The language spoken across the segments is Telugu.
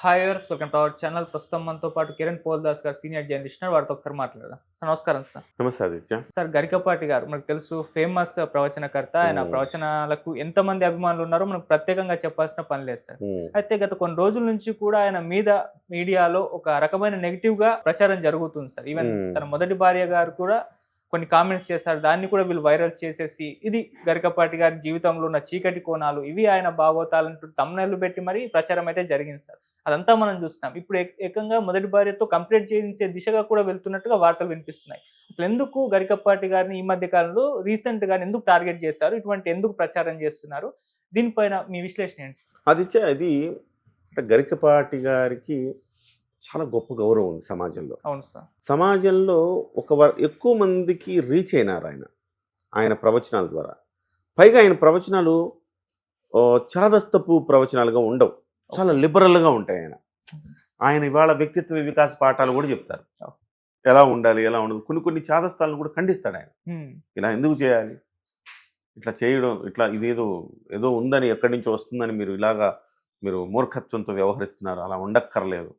Hi viewers, welcome to our channel. ప్రస్తుతం మనతో పాటు కిరణ్ పోల్దాస్ గారు సీనియర్ జర్నలిస్ట్ ఉన్నారు. వారితో ఒకసారి మాట్లాడదాం. సార్ నమస్కారం సార్. నమస్తే ఆదిత్య. సార్ గరికపాటి గారు మనకు తెలుసు, ఫేమస్ ప్రవచనకర్త. ఆయన హ్మ్. ప్రవచనాలకు ఎంతమంది అభిమానులు ఉన్నారో మనకు ప్రత్యేకంగా చెప్పాల్సిన పని లేదు సార్. హ్మ్. అయితే గత కొన్ని రోజుల నుంచి కూడా ఆయన మీద మీడియాలో ఒక రకమైన నెగిటివ్ గా ప్రచారం జరుగుతుంది సార్. ఈవెన్ హ్మ్. తన మొదటి భార్య గారు కూడా కొన్ని కామెంట్స్ చేశారు. దాన్ని కూడా వీళ్ళు వైరల్ చేసేసి ఇది గరికపాటి గారి జీవితంలో ఉన్న చీకటి కోణాలు, ఇవి ఆయన భాగవతాలంటూ తమ్నెయిల్ పెట్టి మరీ ప్రచారం అయితే జరిగింది సార్. అదంతా మనం చూస్తున్నాం. ఇప్పుడు ఏకంగా మొదటి భార్యతో కంప్లీట్ చేయించే దిశగా కూడా వెళ్తున్నట్టుగా వార్తలు వినిపిస్తున్నాయి. అసలు ఎందుకు గరికపాటి గారిని ఈ మధ్య కాలంలో రీసెంట్ గా ఎందుకు టార్గెట్ చేశారు? ఇటువంటి ఎందుకు ప్రచారం చేస్తున్నారు? దీనిపైన మీ విశ్లేషణ ఏంటి సార్? ఆదిత్య, ఇది అంటే గరికపాటి గారికి చాలా గొప్ప గౌరవం ఉంది సమాజంలో. అవును సార్. సమాజంలో ఎక్కువ మందికి రీచ్ అయినారు ఆయన. ఆయన ప్రవచనాల ద్వారా. పైగా ఆయన ప్రవచనాలు చాదస్తపు ప్రవచనాలుగా ఉండవు. చాలా లిబరల్‌గా ఉంటాయి ఆయన. ఆయన ఇవాళ వ్యక్తిత్వ వికాస పాఠాలు కూడా చెప్తారు. ఎలా ఉండాలి, ఎలా ఉండదు. కొన్ని చాదస్తాలను కూడా ఖండిస్తాడు ఆయన. ఇలా ఎందుకు చేయాలి? ఇట్లా చేయడం, ఇట్లా ఇదేదో ఏదో ఉందని, ఎక్కడి నుంచో వస్తుందని మీరు మూర్ఖత్వంతో వ్యవహరిస్తున్నారు. అలా ఉండక్కర్లేదు.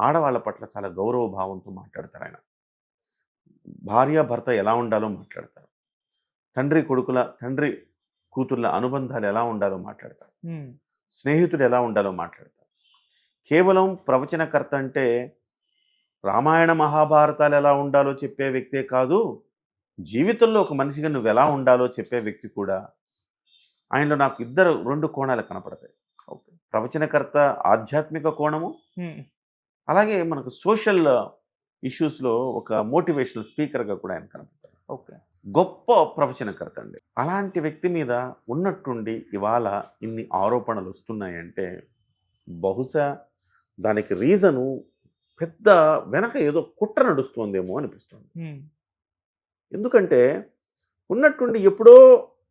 ఆడవాళ్ళ పట్ల చాలా గౌరవ భావంతో మాట్లాడతారు ఆయన. భార్య భర్త ఎలా ఉండాలో మాట్లాడతారు. తండ్రి కూతుర్ల అనుబంధాలు ఎలా ఉండాలో మాట్లాడతారు. స్నేహితుడు ఎలా ఉండాలో మాట్లాడతారు. కేవలం ప్రవచనకర్త అంటే రామాయణ మహాభారతాలు ఎలా ఉండాలో చెప్పే వ్యక్తే కాదు, జీవితంలో ఒక మనిషిగా నువ్వు ఎలా ఉండాలో చెప్పే వ్యక్తి కూడా. ఆయనలో నాకు రెండు కోణాలు కనపడతాయి. ప్రవచనకర్త ఆధ్యాత్మిక కోణము, అలాగే మనకు సోషల్ ఇష్యూస్లో ఒక మోటివేషనల్ స్పీకర్గా కూడా ఆయన కనపడతారు. గొప్ప ప్రవచనకర్త అండి. అలాంటి వ్యక్తి మీద ఉన్నట్టుండి ఇవాళ ఇన్ని ఆరోపణలు వస్తున్నాయంటే బహుశా దానికి రీజను పెద్ద వెనక ఏదో కుట్ర నడుస్తుందేమో అనిపిస్తుంది. ఎందుకంటే ఉన్నట్టుండి ఎప్పుడో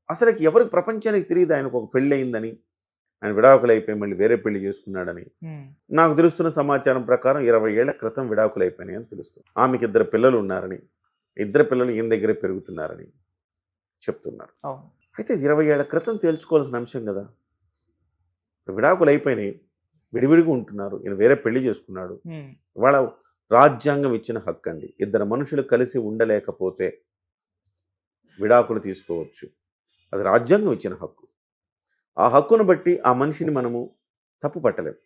అసలుకి ఎవరికి ప్రపంచానికి తెలియదు ఆయనకు ఒక పెళ్ళి అయిందని, ఆయన విడాకులు అయిపోయి మళ్ళీ వేరే పెళ్లి చేసుకున్నాడని. నాకు తెలుస్తున్న సమాచారం ప్రకారం 20 ఏళ్ల క్రితం విడాకులు అయిపోయినాయి అని తెలుస్తుంది. ఆమెకి 2 పిల్లలు ఉన్నారని, 2 పిల్లలు ఈయన దగ్గరే పెరుగుతున్నారని చెప్తున్నారు. అయితే 20 ఏళ్ల క్రితం తేల్చుకోవాల్సిన అంశం కదా. విడాకులు అయిపోయినాయి, విడివిడిగా ఉంటున్నారు, ఈయన వేరే పెళ్లి చేసుకున్నాడు. ఇవాళ రాజ్యాంగం ఇచ్చిన హక్కు అండి. 2 మనుషులు కలిసి ఉండలేకపోతే విడాకులు తీసుకోవచ్చు. అది రాజ్యాంగం ఇచ్చిన హక్కు. ఆ హక్కును బట్టి ఆ మనిషిని మనము తప్పు పట్టలేము.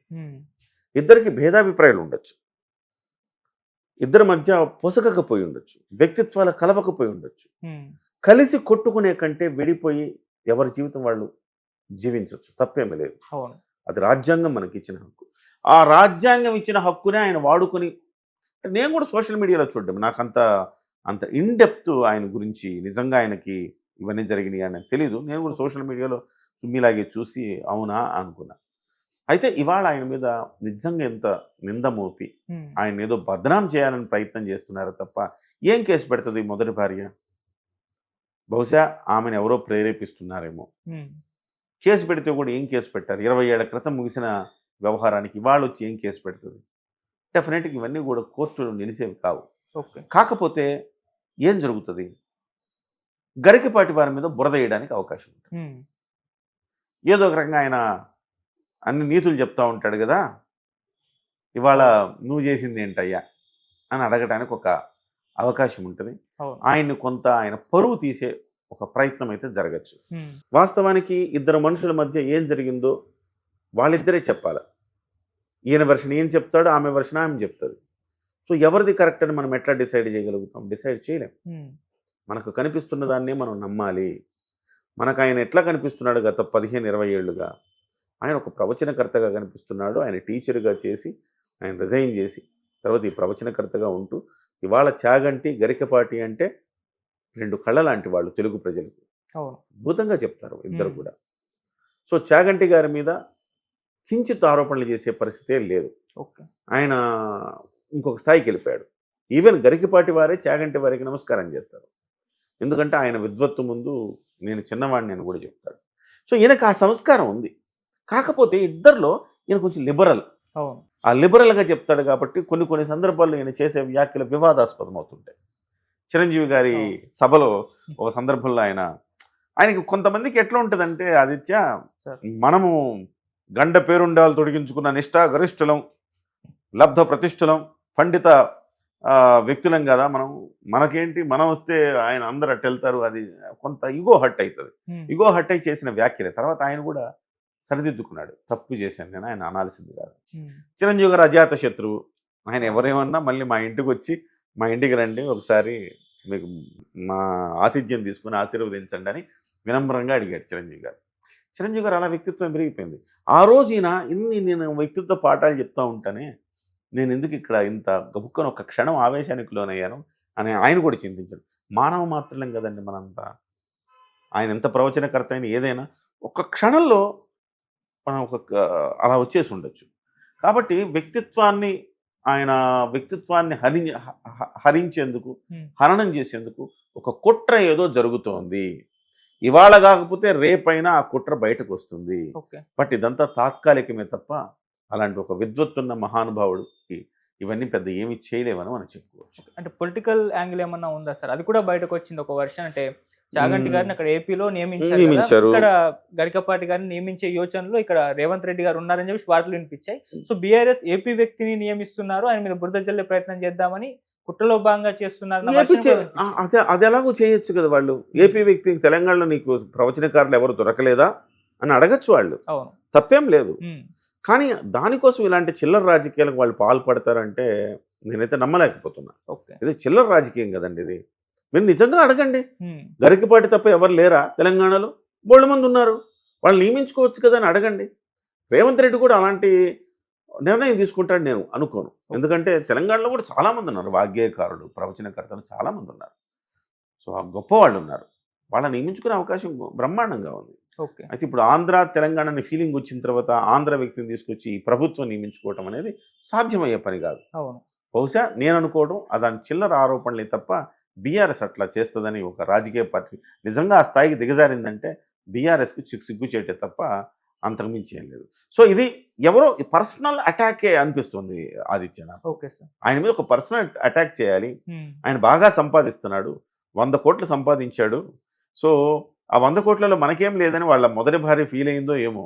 ఇద్దరికి భేదాభిప్రాయాలు ఉండొచ్చు, ఇద్దరి మధ్య పొసగకపోయి ఉండొచ్చు, వ్యక్తిత్వాలు కలవకపోయి ఉండొచ్చు. కలిసి కొట్టుకునే కంటే విడిపోయి ఎవరి జీవితం వాళ్ళు జీవించవచ్చు, తప్పేమీ లేదు. అది రాజ్యాంగం మనకి ఇచ్చిన హక్కు. ఆ రాజ్యాంగం ఇచ్చిన హక్కునే ఆయన వాడుకొని, నేను కూడా సోషల్ మీడియాలో చూడడం నాకు అంత ఇన్ డెప్త్ ఆయన గురించి, నిజంగా ఆయనకి ఇవన్నీ జరిగినాయి అని తెలియదు. నేను కూడా సోషల్ మీడియాలో మీలాగే చూసి అవునా అనుకున్నా. అయితే ఇవాళ ఆయన మీద నిజంగా ఎంత నింద మోపి ఆయన ఏదో బదనాం చేయాలని ప్రయత్నం చేస్తున్నారు తప్ప ఏం కేసు పెడుతుంది మొదటి భార్య? బహుశా ఆమెను ఎవరో ప్రేరేపిస్తున్నారేమో. కేసు పెడితే కూడా ఏం కేసు పెట్టారు? 20 ఏళ్ల క్రితం ముగిసిన వ్యవహారానికి ఇవాళ వచ్చి ఏం కేసు పెడుతుంది? డెఫినెట్గా ఇవన్నీ కూడా కోర్టులో నిలిసేవి కావు. కాకపోతే ఏం జరుగుతుంది? గరికపాటి వారి మీద బురద వేయడానికి అవకాశం ఉంటుంది. ఏదో ఒక రకంగా ఆయన అన్ని నీతులు చెప్తా ఉంటాడు కదా, ఇవాళ నువ్వు చేసింది ఏంటయ్యా అని అడగటానికి ఒక అవకాశం ఉంటుంది. ఆయన పరువు తీసే ఒక ప్రయత్నం అయితే జరగచ్చు. వాస్తవానికి 2 మనుషుల మధ్య ఏం జరిగిందో వాళ్ళిద్దరే చెప్పాలి. ఈయన వెర్షన్ ఈయన చెప్తాడు, ఆమె వెర్షన్ ఆమె చెప్తుంది. సో ఎవరిది కరెక్ట్ అని మనం ఎట్లా డిసైడ్ చేయగలుగుతాం? డిసైడ్ చేయలేం. మనకు కనిపిస్తున్న దాన్నే మనం నమ్మాలి. మనకు ఆయన ఎట్లా కనిపిస్తున్నాడు? గత 15-20 ఏళ్ళుగా ఆయన ఒక ప్రవచనకర్తగా కనిపిస్తున్నాడు. ఆయన టీచర్గా చేసి ఆయన రిజైన్ చేసి తర్వాత ఈ ప్రవచనకర్తగా ఉంటూ ఇవాళ చాగంటి గరికపాటి అంటే 2 కళ్ళ లాంటి వాళ్ళు తెలుగు ప్రజలకు. అద్భుతంగా చెప్తారు ఇద్దరు కూడా. సో చాగంటి గారి మీద కించిత్ ఆరోపణలు చేసే పరిస్థితే లేదు. ఆయన ఇంకొక స్థాయికి వెళ్ళిపోయాడు. ఈవెన్ గరికపాటి వారే చాగంటి వారికి నమస్కారం చేస్తారు. ఎందుకంటే ఆయన విద్వత్తు ముందు నేను చిన్నవాడిని అని కూడా చెప్తాడు. సో ఈయనకు ఆ సంస్కారం ఉంది. కాకపోతే ఇద్దరిలో ఈయన కొంచెం లిబరల్. ఆ లిబరల్గా చెప్తాడు కాబట్టి కొన్ని సందర్భాల్లో ఈయన చేసే వ్యాఖ్యలు వివాదాస్పదం అవుతుంటాయి. చిరంజీవి గారి సభలో ఒక సందర్భంలో ఆయనకి కొంతమందికి ఎట్లా ఉంటుందంటే, ఆదిత్య, మనము గండ పేరుండాలు తొడిగించుకున్న నిష్ఠా గరిష్ఠులం, లబ్ధ ప్రతిష్ఠులం, పండిత వ్యక్తులం కదా మనం. మనకేంటి, మనం వస్తే ఆయన అందరు అట్టు వెళ్తారు. అది కొంత ఇగో హట్ అవుతుంది. ఇగో హట్ అయి చేసిన వ్యాఖ్యలే. తర్వాత ఆయన కూడా సరిదిద్దుకున్నాడు. తప్పు చేశాను నేను, ఆయన అనాల్సింది కాదు. చిరంజీవి గారు అజాత శత్రువు. ఆయన ఎవరేమన్నా మళ్ళీ మా ఇంటికి వచ్చి, మా ఇంటికి రండి ఒకసారి, మీకు మా ఆతిథ్యం తీసుకుని ఆశీర్వదించండి అని వినమ్రంగా అడిగాడు చిరంజీవి గారు. చిరంజీవి గారు అలా వ్యక్తిత్వం పెరిగిపోయింది. ఆ రోజు ఈయన నేను వ్యక్తిత్వ పాఠాలు చెప్తా ఉంటానే, నేను ఎందుకు ఇక్కడ ఇంత గబుక్కను ఒక క్షణం ఆవేశానికి లోనయ్యాను అని ఆయన కూడా చింతించాడు. మానవ మాత్రలేం కదండి మనంతా. ఆయన ఎంత ప్రవచనకర్త అయినా ఏదైనా ఒక క్షణంలో మనం అలా వచ్చేసి ఉండొచ్చు. కాబట్టి ఆయన వ్యక్తిత్వాన్ని హరించేందుకు, హననం చేసేందుకు ఒక కుట్ర ఏదో జరుగుతోంది. ఇవాళ కాకపోతే రేపైనా ఆ కుట్ర బయటకు వస్తుంది. బట్ ఇదంతా తాత్కాలికమే తప్ప అలాంటి ఒక విద్వత్తున్న మహానుభావుడికి ఇవన్నీ పెద్ద ఏమి చేయలేవని మనం చెప్పుకోవచ్చు. అంటే పొలిటికల్ యాంగిల్ ఏమన్నా ఉందా సార్? అది కూడా బయటకు వచ్చింది ఒక వర్షన్. అంటే చాగంటి గారిని అక్కడ ఏపీలో నియమించారు. ఇక్కడ గరికపాటి గారిని నియమించే యోచనలో ఇక్కడ రేవంత్ రెడ్డి గారు ఉన్నారని చెప్పి వార్తలు వినిపించాయి. సో బీఆర్ఎస్ ఏపీ వ్యక్తిని నియమిస్తున్నారు, ఆయన మీద బురద జల్లే ప్రయత్నం చేద్దామని కుట్రలో భాగంగా చేస్తున్నారు. అది ఎలాగో చేయొచ్చు కదా వాళ్ళు. ఏపీ వ్యక్తి తెలంగాణలో నీకు ప్రవచనకారులు ఎవరు దొరకలేదా అని అడగచ్చు వాళ్ళు. తప్పేం లేదు. కానీ దానికోసం ఇలాంటి చిల్లర రాజకీయాలకు వాళ్ళు పాల్పడతారంటే నేనైతే నమ్మలేకపోతున్నా. ఇది చిల్లర రాజకీయం కదండి ఇది. మీరు నిజంగా అడగండి. గరికపాటి తప్ప ఎవరు లేరా తెలంగాణలో? బోల్డ్ మంది ఉన్నారు, వాళ్ళు నియమించుకోవచ్చు కదా అని అడగండి. రేవంత్ రెడ్డి కూడా అలాంటి నిర్ణయం తీసుకుంటాడు నేను అనుకోను. ఎందుకంటే తెలంగాణలో కూడా చాలామంది ఉన్నారు, వాగ్గేయకారులు, ప్రవచనకర్తలు చాలామంది ఉన్నారు. సో ఆ గొప్పవాళ్ళు ఉన్నారు, వాళ్ళని నియమించుకునే అవకాశం బ్రహ్మాండంగా ఉంది. అయితే ఇప్పుడు ఆంధ్ర తెలంగాణ అనే ఫీలింగ్ వచ్చిన తర్వాత ఆంధ్ర వ్యక్తిని తీసుకొచ్చి ప్రభుత్వం నియమించుకోవటం అనేది సాధ్యమయ్యే పని కాదు. బహుశా నేను అనుకోవడం అదాని చిల్లర ఆరోపణలే తప్ప బీఆర్ఎస్ అట్లా చేస్తుందని ఒక రాజకీయ పార్టీ నిజంగా ఆ స్థాయికి దిగజారిందంటే బీఆర్ఎస్కి సిగ్గు చేయటే తప్ప అంతకుమించి ఏం లేదు. సో ఇది ఎవరో పర్సనల్ అటాకే అనిపిస్తుంది ఆదిత్య. ఆయన మీద ఒక పర్సనల్ అటాక్ చేయాలి. ఆయన బాగా సంపాదిస్తున్నాడు, 100 కోట్లు సంపాదించాడు. సో ఆ 100 కోట్లలో మనకేం లేదని వాళ్ళ మొదటి భార్య ఫీల్ అయిందో ఏమో.